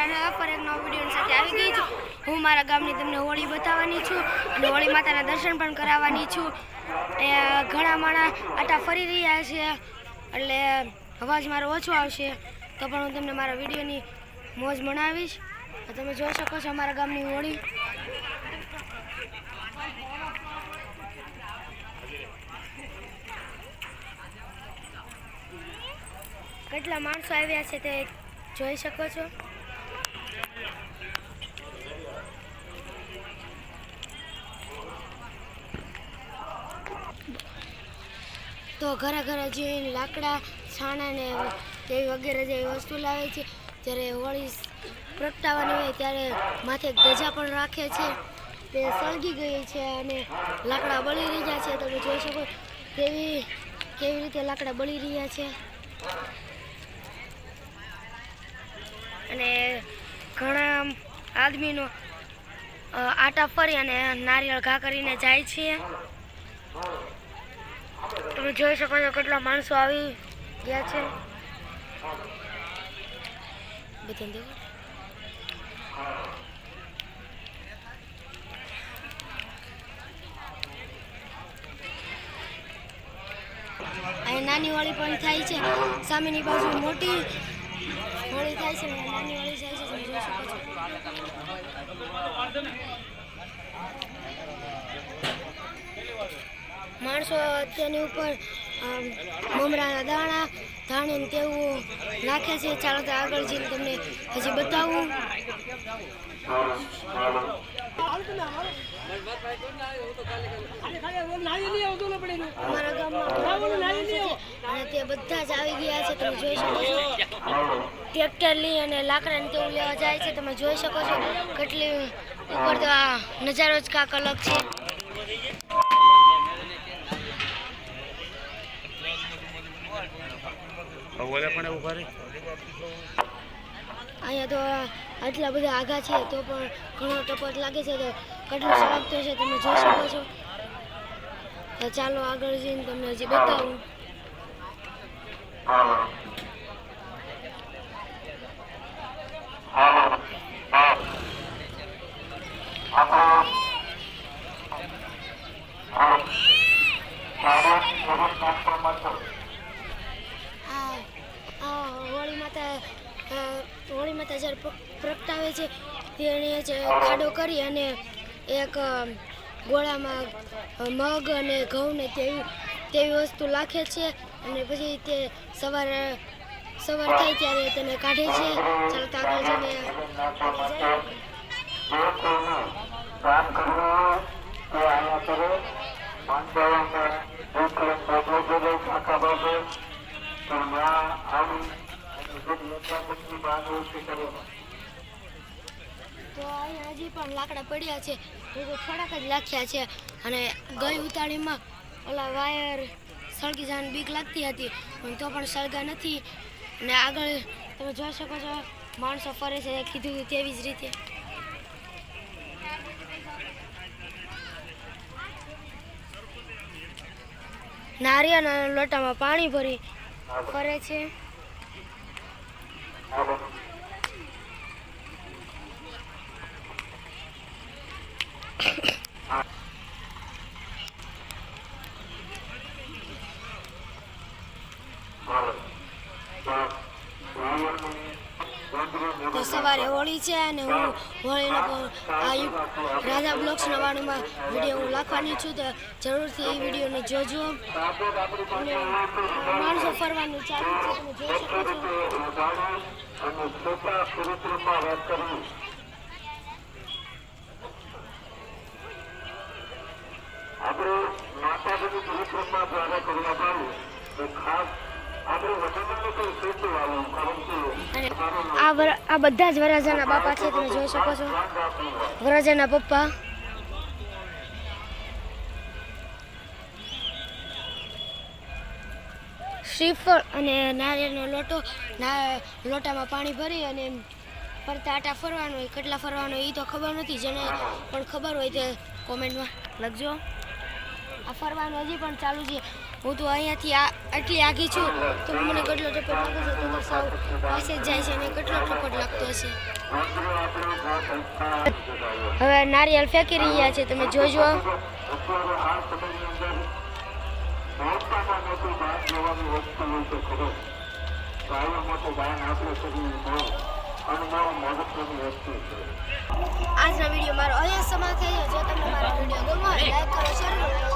Channel પર એક નવો વિડીયો સાથે આવી ગઈ છું। હું મારા ગામની તમને હોળી બતાવવાની છું અને હોળી માતાના દર્શન પણ કરાવવાની છું। ઘણા માણા આટા ફરી રહ્યા છે એટલે અવાજ મારો ઓછો આવશે તો પણ હું તમને મારા વિડીયોની મોજ મનાવીશ। તમે જોઈ શકો છો અમારા ગામની હોળી। કેટલા માણસો આવ્યા છે તે જોઈ શકો છો। તો ઘરે ઘરે જઈને લાકડા છાણા ને તેવી વગેરે જેવી વસ્તુ લાવે છે। જ્યારે હોળી પ્રગટાવવાની હોય ત્યારે માથે ધજા પણ રાખે છે। તે સળગી ગઈ છે અને લાકડા બળી રહ્યા છે। તમે જોઈ શકો કેવી રીતે લાકડા બળી રહ્યા છે। અને ઘણા આદમીનો આટા ફરી અને નારિયેળ ઘા કરીને જાય છે। તમે જોઈ શકો છો કેટલા માણસો આવી ગયા છે। અહીં નાની હોળી પણ થાય છે। સામેની બાજુ મોટી હોળી થાય છે અને નાની હોળી થાય છે। તમે જોઈ શકો છો। માણસો તેની ઉપર મમરાના દાણા ધાણી તેવું નાખે છે। ચાલો તો આગળ જઈને તમને હજી બતાવું। અમારા ગામમાં અને તે બધા જ આવી ગયા છે। તમે જોઈ શકો છો ટ્રેક્ટર લઈ અને લાકડા ને તેવું લેવા જાય છે। તમે જોઈ શકો છો કેટલી ઉપર તો આ નજારો જ કાંક અલગ છે। અહીંયા તો આટલા બધા આઘા છે તો પણ ઘણો ટપક લાગે છે તો કેટલું સળગતું છે તમે જોઈ શકો છો। તો ચાલો આગળ જઈને તમને હજી બતાવું। હોળી માતા જ્યારે પ્રગટાવે છે તેણે ખાડો કરી અને એક ગોળામાં મગ અને ઘઉં ને તેવી વસ્તુ નાખે છે અને પછી તે સવાર થાય ત્યારે તેને કાઢે છે। ચાલો તો આગળ જઈને તો અહીંયા હજી પણ લાકડા પડ્યા છે થોડાક જ લાખ્યા છે અને ગઈ ઉતાળીમાં ઓલા વાયર સળગી જવાની બીક લાગતી હતી પણ તો પણ સળગા નથી। અને આગળ તમે જોઈ શકો છો માણસો ફરે છે કીધું તેવી જ રીતે। નારિયેળના લોટામાં પાણી ભરી ફરે છે। તો સવારે હોળી છે અને હું હોળીનો રાજા બ્લોગ્સ નવાણીમાં વિડીયો હું લખવાની છું તો જરૂરથી એ વિડીયોને જોજો। અને માણસો ફરવાનું ચાલુ છે તમે જોઈ શકો છો। આપણે માતાજીની પરિક્રમા દ્વારા કરવા પાડું તો ખાસ આપણે વચનનું કોઈ સૂચન આવ્યું કારણ કે આ બધા જ વરરાજાના બાપા છે તમે જોઈ શકો છો વરરાજાના પપ્પા। શ્રીફળ અને નારિયેળનો લોટામાં પાણી ભરી અને ફરતા આટા ફરવાનો હોય કેટલા ફરવાનો એ તો ખબર નથી। જેને પણ ખબર હોય તે કોમેન્ટમાં લખજો। આ ફરવાનું હજી પણ ચાલુ છે હું તો અહીંયાથી આટલી આગી છું તો મને કેટલો ટપટ લાગે છે તો સાવ પાસે જ જાય છે અને કેટલો ટપટ લાગતો હશે. હવે નારિયેળ ફેંકી રહ્યા છે, તમે જોજો. અત્યારે આ સમયની અંદર મોટામાં મોટી દાન લેવાની વસ્તુ હોય તો ખરો ગાયો મોટું દાન આપણે કરવું બહુ અને બહુ મહત્વની વસ્તુ છે. આજનો વિડીયો મારો અહીંયા સમાપ્ત થઈ ગયો. જો તમને મારો વિડીયો ગમ્યો હોય લાઈક કરો, શેર કરો.